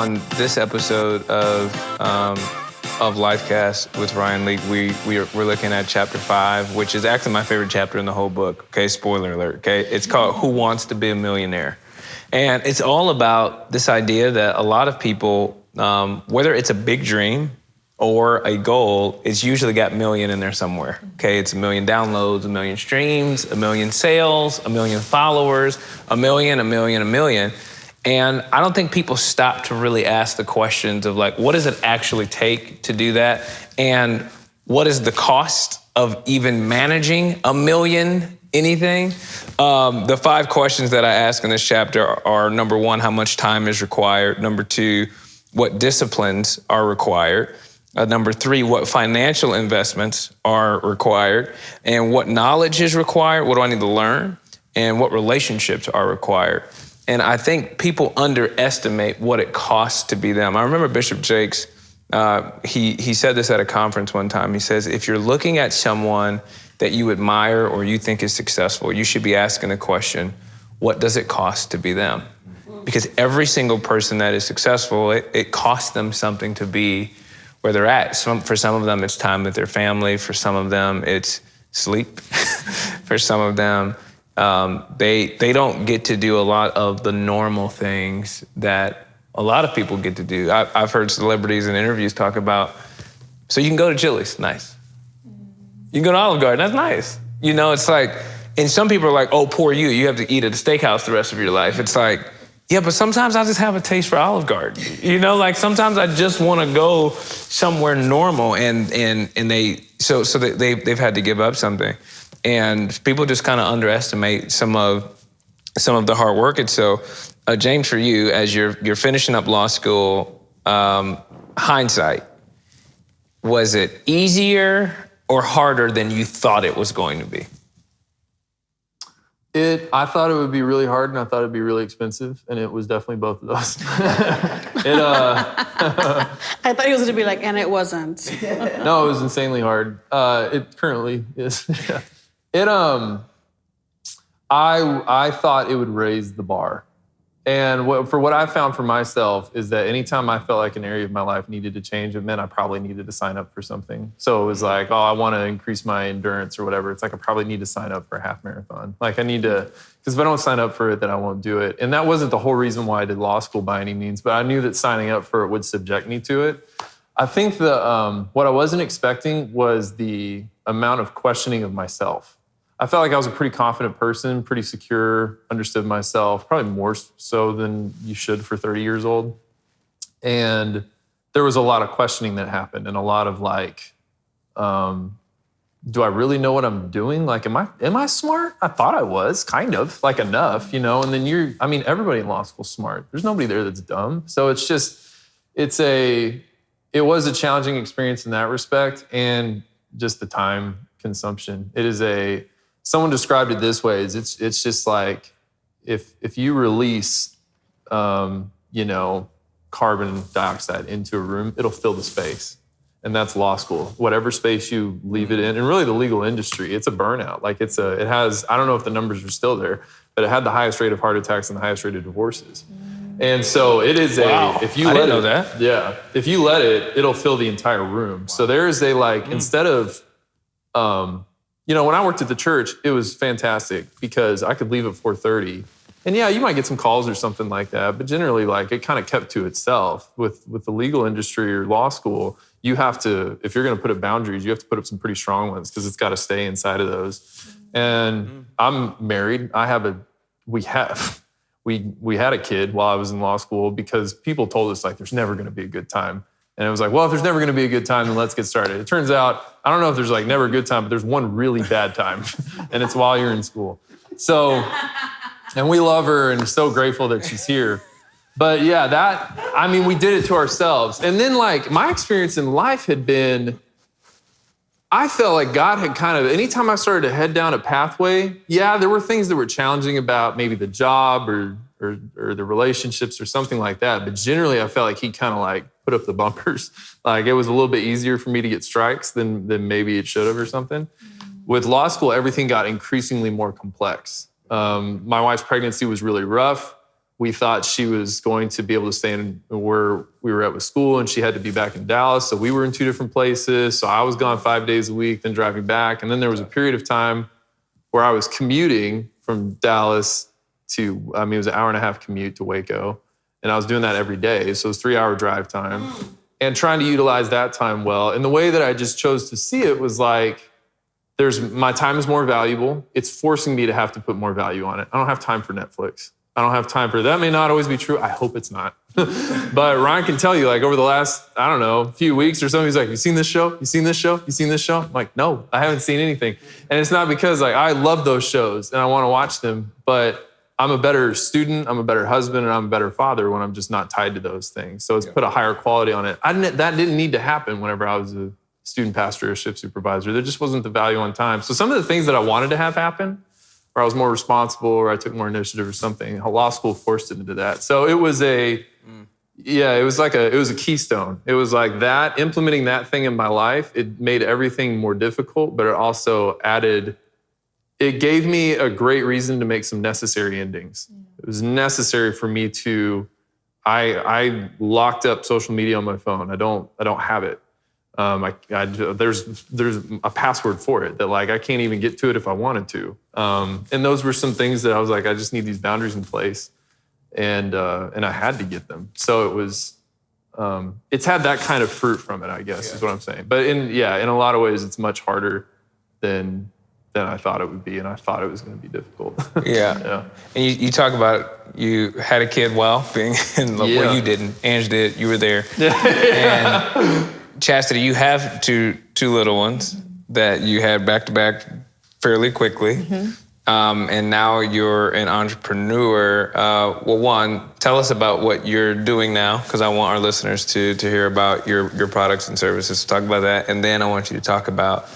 on this episode of Lifecast with Ryan Leake, we're looking at chapter 5, which is actually my favorite chapter in the whole book. Okay, spoiler alert. Okay, it's called "Who Wants to Be a Millionaire," and it's all about this idea that a lot of people, whether it's a big dream or a goal, it's usually got million in there somewhere. Okay, it's 1 million downloads, 1 million streams, 1 million sales, 1 million followers, 1 million, 1 million, 1 million. And I don't think people stop to really ask the questions of like, what does it actually take to do that? And what is the cost of even managing 1 million anything? The 5 questions that I ask in this chapter are, number 1, how much time is required? Number 2, what disciplines are required? Number 3, what financial investments are required? And what knowledge is required? What do I need to learn? And what relationships are required? And I think people underestimate what it costs to be them. I remember Bishop Jakes, he said this at a conference one time. He says, if you're looking at someone that you admire or you think is successful, you should be asking the question, what does it cost to be them? Because every single person that is successful, it costs them something to be where they're at. For some of them, it's time with their family. For some of them, it's sleep. For some of them, they don't get to do a lot of the normal things that a lot of people get to do. I've heard celebrities in interviews talk about, so you can go to Chili's, nice. You can go to Olive Garden, that's nice. You know, it's like, and some people are like, oh, poor you, you have to eat at a steakhouse the rest of your life. It's like, yeah, but sometimes I just have a taste for Olive Garden. You know, like sometimes I just want to go somewhere normal, and they've had to give up something, and people just kind of underestimate some of the hard work. And so, James, for you, as you're finishing up law school, hindsight, was it easier or harder than you thought it was going to be? I thought it would be really hard, and I thought it'd be really expensive, and it was definitely both of those. I thought he was going to be like, and it wasn't. No, it was insanely hard. It currently is. I thought it would raise the bar. And what I found for myself is that anytime I felt like an area of my life needed to change, it meant I probably needed to sign up for something. So it was like, oh, I want to increase my endurance or whatever. It's like I probably need to sign up for a half marathon. Like I need to, because if I don't sign up for it, then I won't do it. And that wasn't the whole reason why I did law school by any means, but I knew that signing up for it would subject me to it. I think what I wasn't expecting was the amount of questioning of myself. I felt like I was a pretty confident person, pretty secure, understood myself, probably more so than you should for 30 years old. And there was a lot of questioning that happened, and a lot of like, do I really know what I'm doing? Like, am I smart? I thought I was, kind of, like enough, you know? And then everybody in law school's smart. There's nobody there that's dumb. So it's just, it was a challenging experience in that respect, and just the time consumption. Someone described it this way: it's just like if you release, carbon dioxide into a room, it'll fill the space, and that's law school. Whatever space you leave it in, and really the legal industry, it's a burnout. Like it has. I don't know if the numbers are still there, but it had the highest rate of heart attacks and the highest rate of divorces. And so it is wow. If you I let didn't it, know that. Yeah, if you let it, it'll fill the entire room. Wow. So there is instead of, when I worked at the church, it was fantastic because I could leave at 4:30. And yeah, you might get some calls or something like that, but generally like it kind of kept to itself. With the legal industry or law school, you have to, if you're going to put up boundaries, you have to put up some pretty strong ones because it's got to stay inside of those. And I'm married. We had a kid while I was in law school because people told us like there's never going to be a good time. And it was like, well, if there's never going to be a good time, then let's get started. It turns out, I don't know if there's like never a good time, but there's one really bad time, and it's while you're in school. So, and we love her and so grateful that she's here. But yeah, we did it to ourselves. And then like my experience in life had been, I felt like God had kind of, anytime I started to head down a pathway, yeah, there were things that were challenging about maybe the job or the relationships or something like that. But generally, I felt like he kind of like put up the bumpers. Like it was a little bit easier for me to get strikes than maybe it should have or something. With law school, everything got increasingly more complex. My wife's pregnancy was really rough. we thought she was going to be able to stay in where we were at with school, and she had to be back in Dallas. So we were in 2 different places. So I was gone 5 days a week, then driving back. And then there was a period of time where I was commuting from Dallas to, it was an 1.5-hour commute to Waco. And I was doing that every day. So it was 3-hour drive time and trying to utilize that time well. And the way that I just chose to see it was like, my time is more valuable. It's forcing me to have to put more value on it. I don't have time for Netflix. I don't have time for that. May not always be true. I hope it's not. But Ryan can tell you, like, over the last, few weeks or something, he's like, you seen this show? You seen this show? You seen this show? I'm like, no, I haven't seen anything. And it's not because like I love those shows and I want to watch them, but I'm a better student, I'm a better husband, and I'm a better father when I'm just not tied to those things. So it's put a higher quality on it. That didn't need to happen whenever I was a student pastor or shift supervisor. There just wasn't the value on time. So some of the things that I wanted to have happen, where I was more responsible, or I took more initiative or something, law school forced it into that. So it was it was a keystone. It was like that, implementing that thing in my life, it made everything more difficult, but it also it gave me a great reason to make some necessary endings. It was necessary for me I locked up social media on my phone. I don't have it. There's a password for it that like I can't even get to it if I wanted to. And those were some things that I was like, I just need these boundaries in place, and I had to get them. So it was, it's had that kind of fruit from it, I guess, is what I'm saying. But in a lot of ways, it's much harder than I thought it would be, and I thought it was going to be difficult. Yeah. And you talk about you had a kid being in well, you didn't. Ange did. You were there. And Chastity, you have two little ones that you had back to back fairly quickly. And now you're an entrepreneur. Well, one, tell us about what you're doing now, because I want our listeners to hear about your products and services. Talk about that. And then I want you to talk about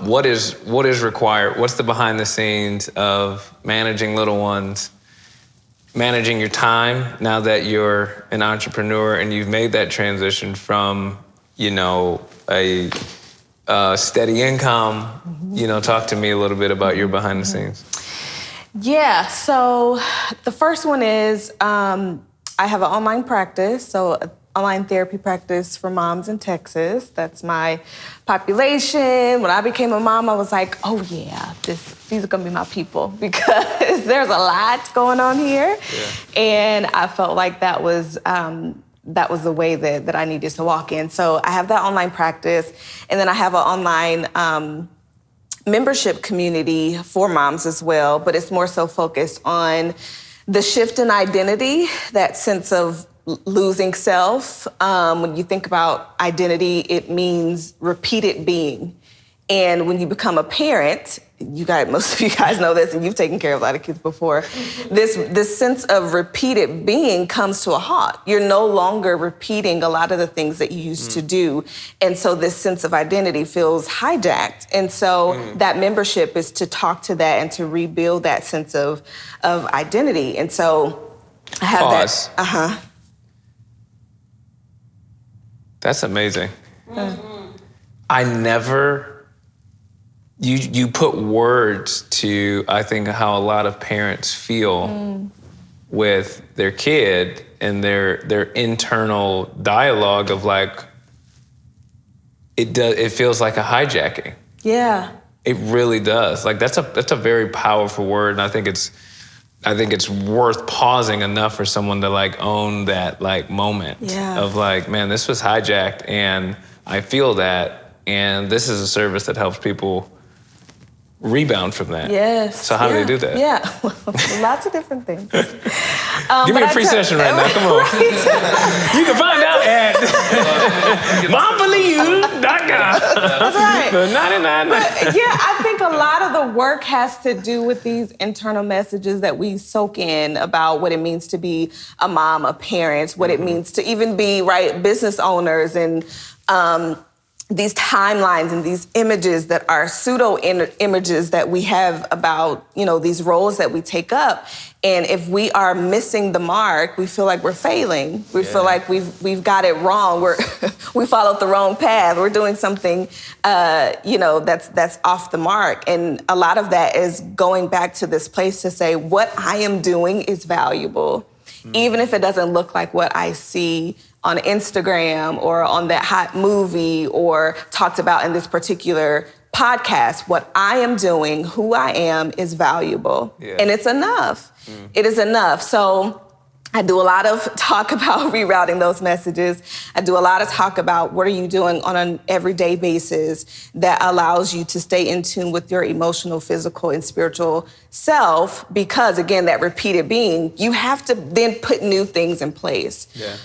what is required. What's the behind the scenes of managing little ones, managing your time now that you're an entrepreneur and you've made that transition from a steady income. Talk to me a little bit about your behind the scenes. Yeah, so the first one is I have an online practice, so an online therapy practice for moms in Texas. That's my population. When I became a mom, I was like, oh yeah, these are gonna be my people, because there's a lot going on here. Yeah. And I felt like that was the way that I needed to walk in. So I have that online practice, and then I have an online membership community for moms as well, but it's more so focused on the shift in identity, that sense of losing self. When you think about identity, it means repeated being. And when you become a parent, most of you guys know this, and you've taken care of a lot of kids before, this sense of repeated being comes to a halt. You're no longer repeating a lot of the things that you used to do. And so this sense of identity feels hijacked. And so that membership is to talk to that and to rebuild that sense of identity. And so I have that. That's amazing. I never... You put words to, I think, how a lot of parents feel with their kid and their internal dialogue of like, it feels like a hijacking. Yeah. It really does. Like that's a very powerful word, and I think it's worth pausing enough for someone to like own that like moment of like, man, this was hijacked, and I feel that, and this is a service that helps people rebound from that. Yes. So how do they do that? Yeah, lots of different things. Give me a free session right now, come on. You can find out at mombelieve.com. That's right. For $99. But yeah, I think a lot of the work has to do with these internal messages that we soak in about what it means to be a mom, a parent, what it means to even be, business owners, and these timelines and these images that are pseudo-images that we have about, these roles that we take up. And if we are missing the mark, we feel like we're failing. We feel like we've got it wrong. We followed the wrong path. We're doing something, that's off the mark. And a lot of that is going back to this place to say, what I am doing is valuable. even if it doesn't look like what I see on Instagram or on that hot movie or talked about in this particular podcast. What I am doing, who I am, is valuable. Yeah. And it's enough. It is enough. So I do a lot of talk about rerouting those messages. I do a lot of talk about what are you doing on an everyday basis that allows you to stay in tune with your emotional, physical, and spiritual self, because again, that repeated being, you have to then put new things in place. Yeah.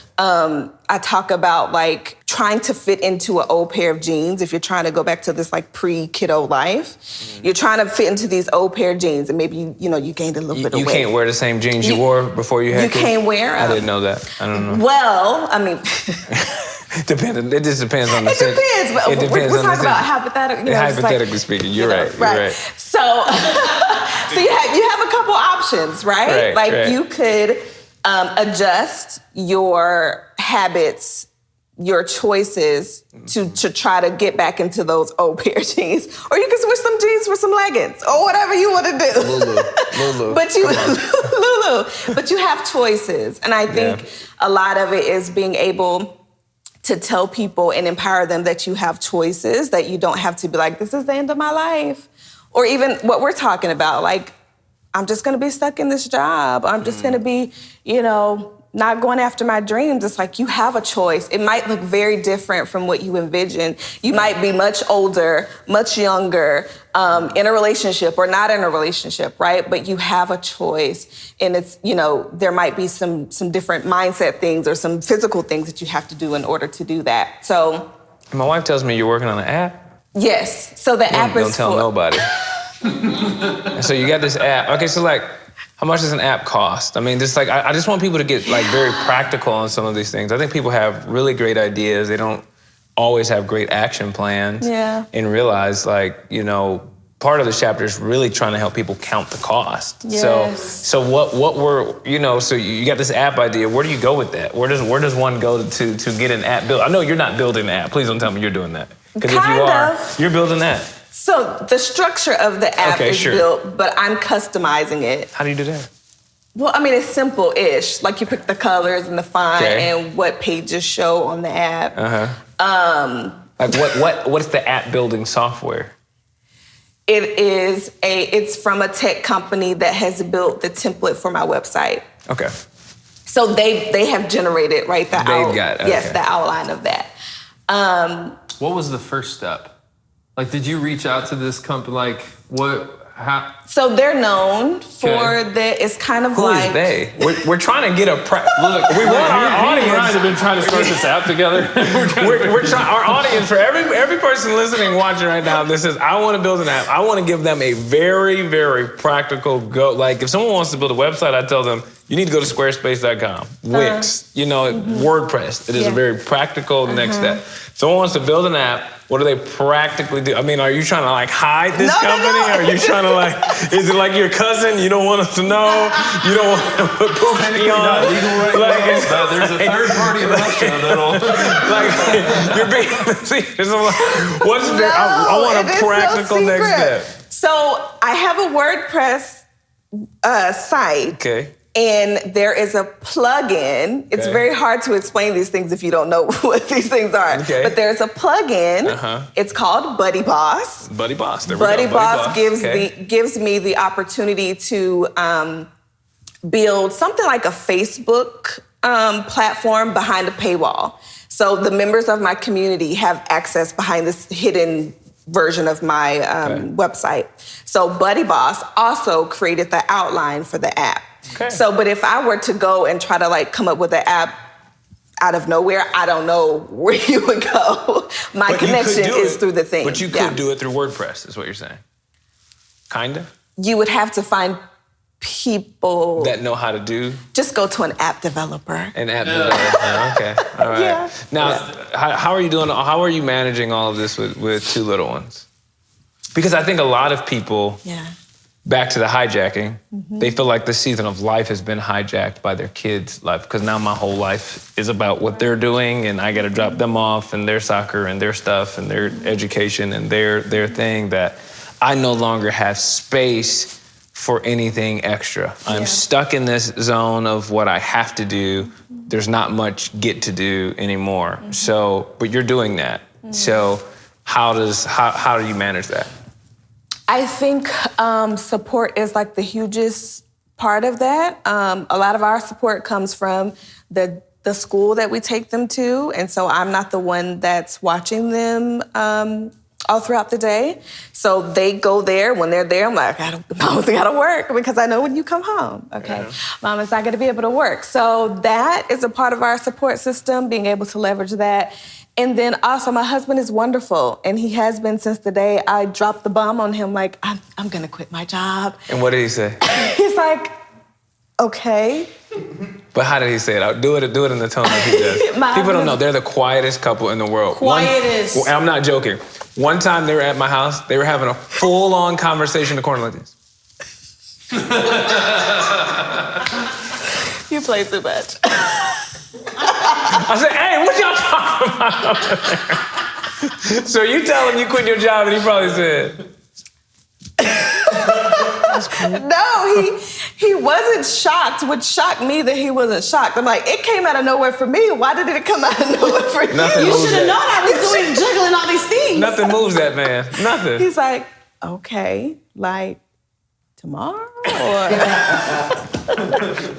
I talk about like trying to fit into an old pair of jeans. If you're trying to go back to this like pre-kiddo life, you're trying to fit into these old pair of jeans, and maybe you gained a little bit of weight. You can't wear the same jeans you wore before you had You kids? can't wear them. I didn't know that. I don't know. Well, I mean, It just depends on the it depends. But It depends we're on the talking about hypothetical. hypothetically speaking, you're right. You're right. So, so you have a couple options, right? Right. You could adjust your habits, your choices to try to get back into those old pair of jeans, or you can switch some jeans for some leggings, or whatever you want to do. Lulu. But you have choices, and I think a lot of it is being able to tell people and empower them that you have choices, that you don't have to be like, this is the end of my life. Or even what we're talking about, like, I'm just gonna be stuck in this job. I'm just gonna be, not going after my dreams. It's like you have a choice. It might look very different from what you envision. You might be much older, much younger, in a relationship or not in a relationship, right? But you have a choice. And it's, there might be some different mindset things or some physical things that you have to do in order to do that. So My wife tells me you're working on an app. yes. So the app is Don't tell nobody. So you got this app. Okay, so like, how much does an app cost? I mean, just like, I just want people to get like very practical on some of these things. I think people have really great ideas. They don't always have great action plans. Yeah. And realize like, part of this chapter is really trying to help people count the cost. Yes. So what were, so you got this app idea. Where do you go with that? Where does one go to get an app built? I know you're not building an app. Please don't tell me you're doing that. Because if you are, you're building that. So the structure of the app is built, but I'm customizing it. How do you do that? Well, I mean, it's simple-ish. Like you pick the colors and the font and what pages show on the app. Like what's the app building software? It's from a tech company that has built the template for my website. Okay. So they have generated, right? Yes, the outline of that. What was the first step? Like, did you reach out to this company? Like, how? So they're known for it's kind of Who like... is they? We're trying to get a... Look, we want our audience... Ryan have been trying to start this app together. we're trying... Our audience, for every person listening, watching right now, this is, I want to build an app. I want to give them a very, very practical go. Like, if someone wants to build a website, I tell them, you need to go to squarespace.com, Wix, WordPress. It is a very practical next step. Someone wants to build an app. What do they practically do? I mean, are you trying to like hide this company? No. Are you trying to like, is it like your cousin? You don't want us to know? You don't want to put Pookie on? There's a third party in Russia that'll... Like, you're being secret. What's the, I want a practical next step. So I have a WordPress site. Okay. And there is a plugin. It's very hard to explain these things if you don't know what these things are. Okay. But there's a plugin. It's called Buddy Boss. Buddy Boss. There we Buddy go. Boss gives me the opportunity to build something like a Facebook platform behind a paywall. So the members of my community have access behind this hidden version of my website. So Buddy Boss also created the outline for the app. Okay. So, but if I were to go and try to like come up with an app out of nowhere, I don't know where you would go. My connection is through the thing. But you could do it through WordPress, is what you're saying. Kinda? You would have to find people that know how to do. Just go to an app developer. An app developer. Okay. All right. Yeah. Now, how are you doing? How are you managing all of this with two little ones? Because I think a lot of people, back to the hijacking, they feel like the season of life has been hijacked by their kids' life. Because now my whole life is about what they're doing, and I got to drop them off and their soccer and their stuff and their education and their thing, that I no longer have space for anything extra. I'm stuck in this zone of what I have to do. There's not much get to do anymore. So, but you're doing that. So how do you manage that? I think support is like the hugest part of that. A lot of our support comes from the school that we take them to, and so I'm not the one that's watching them all throughout the day. So they go there. When they're there, I'm like, Mama's gotta work, because I know when you come home, okay, Mama's not gonna be able to work. So that is a part of our support system, being able to leverage that. And then also, my husband is wonderful, and he has been since the day I dropped the bomb on him, like, I'm gonna quit my job. And what did he say? He's like, okay. But how did he say it? Do it in the tone that he does. People don't know. They're the quietest couple in the world. Quietest. I'm not joking. One time they were at my house, they were having a full-on conversation in the corner like this. You play too much. I said, hey, what y'all talking about over there? So you tell him you quit your job, and he probably said... No, he wasn't shocked, which shocked me that he wasn't shocked. I'm like, it came out of nowhere for me. Why did it come out of nowhere for you? You should have known I was doing juggling all these things. Nothing moves that man. Nothing. He's like, okay, like tomorrow? Or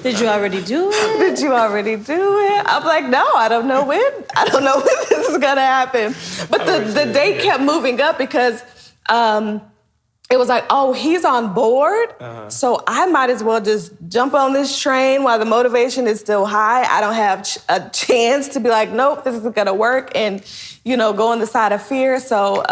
Did you already do it? did you already do it? I'm like, no, I don't know when. I don't know when this is gonna happen. But the date kept moving up because it was like, oh, he's on board, so I might as well just jump on this train while the motivation is still high. I don't have a chance to be like, nope, this isn't gonna work, and go on the side of fear. So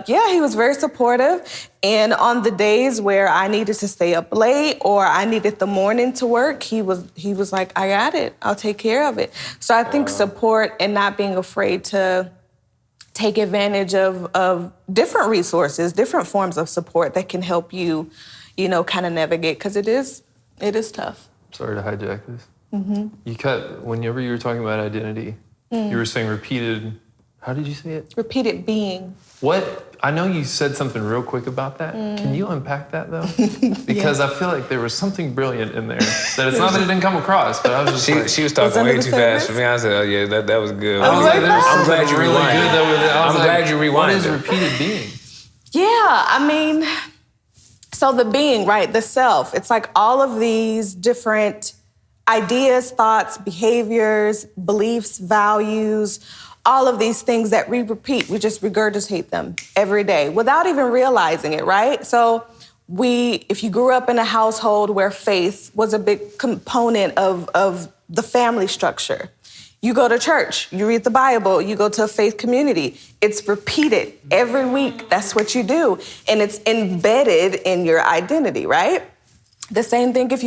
he was very supportive. And on the days where I needed to stay up late or I needed the morning to work, he was like, I got it. I'll take care of it. So I think support and not being afraid to take advantage of different resources, different forms of support that can help you, kind of navigate, because it is tough. Sorry to hijack this. Whenever you were talking about identity, you were saying repeated, how did you say it? Repeated being. What? I know you said something real quick about that. Can you unpack that, though? Because I feel like there was something brilliant in there. That it's not that it didn't come across, but I was just she was talking way too fast for me. I said, oh yeah, that was good. I'm glad you rewind. I'm glad you rewind. What is repeated being? Yeah, I mean, so the being, right, the self, it's like all of these different ideas, thoughts, behaviors, beliefs, values, all of these things that we repeat, we just regurgitate them every day without even realizing it, right? So if you grew up in a household where faith was a big component of the family structure, you go to church, you read the Bible, you go to a faith community, it's repeated every week. That's what you do. And it's embedded in your identity, right? The same thing if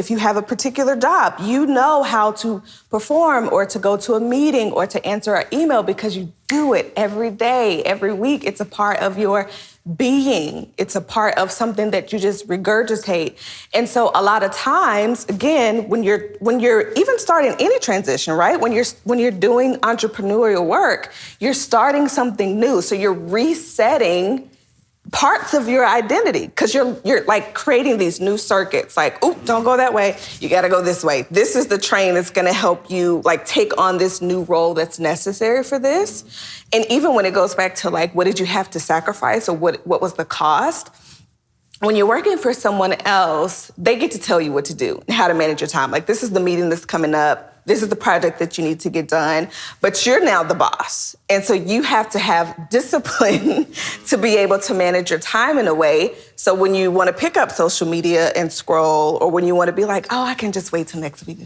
you have a particular job, you know how to perform or to go to a meeting or to answer an email because you do it every day, every week. It's a part of your being. It's a part of something that you just regurgitate. And so a lot of times, again, when you're even starting any transition, right? When you're doing entrepreneurial work, you're starting something new. So you're resetting parts of your identity, because you're like creating these new circuits, like, oop, don't go that way, you gotta go this way. This is the train that's gonna help you like take on this new role that's necessary for this. And even when it goes back to like, what did you have to sacrifice, or what was the cost? When you're working for someone else, they get to tell you what to do, how to manage your time. Like, this is the meeting that's coming up. This is the project that you need to get done, but you're now the boss. And so you have to have discipline to be able to manage your time in a way. So when you want to pick up social media and scroll, or when you want to be like, oh, I can just wait till next week,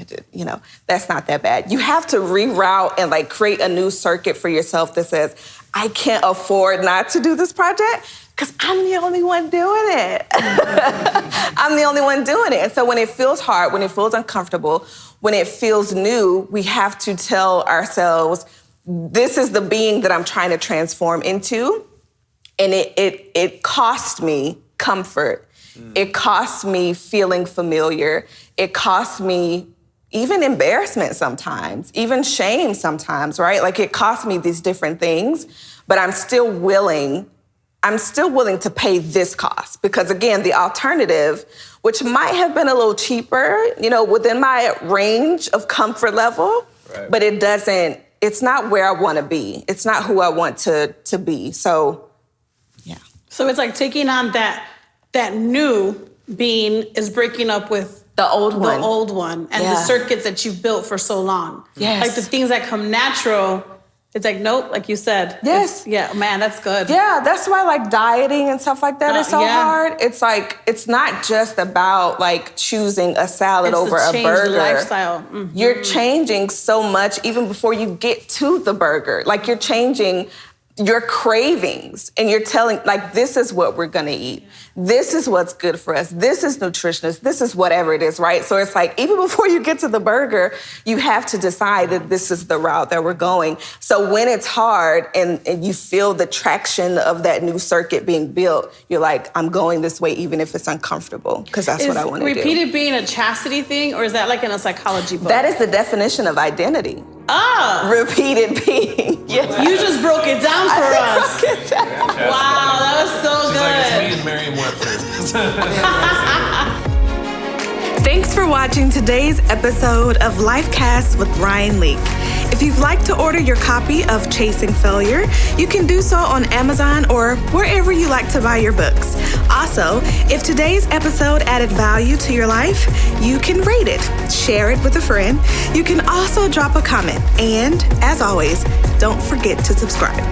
that's not that bad. You have to reroute and like create a new circuit for yourself that says, I can't afford not to do this project because I'm the only one doing it. I'm the only one doing it. And so when it feels hard, when it feels uncomfortable, when it feels new, we have to tell ourselves, this is the being that I'm trying to transform into. And it cost me comfort. It cost me feeling familiar. It cost me even embarrassment sometimes, even shame sometimes, right? Like, it cost me these different things, but I'm still willing I'm still willing to pay this cost because, again, the alternative, which might have been a little cheaper, within my range of comfort level, right. But it's not where I want to be. It's not who I want to be. So, yeah. So it's like taking on that new being is breaking up with the old one and the circuits that you've built for so long. Yes. Like the things that come natural, it's like, nope, like you said. Yes. Yeah, man, that's good. Yeah, that's why like dieting and stuff like that is so hard. It's like, it's not just about like choosing a salad over a burger. The lifestyle. Mm-hmm. You're changing so much even before you get to the burger. Like you're changing your cravings and you're telling, like, this is what we're gonna eat. This is what's good for us. This is nutritionist. This is whatever it is, right? So it's like, even before you get to the burger, you have to decide that this is the route that we're going. So when it's hard and you feel the traction of that new circuit being built, you're like, I'm going this way even if it's uncomfortable, because that's what I want to do. Is repeated being a chastity thing, or is that like in a psychology book? That is the definition of identity. Oh. Repeated being. Yes. You just broke it down for us. Wow, that was so good. Like, it's me and Merriam-Webster. Thanks for watching today's episode of Lifecast with Ryan Leak. If you'd like to order your copy of Chasing Failure, you can do so on Amazon or wherever you like to buy your books. Also, if today's episode added value to your life, you can rate it, share it with a friend. You can also drop a comment. And as always, don't forget to subscribe.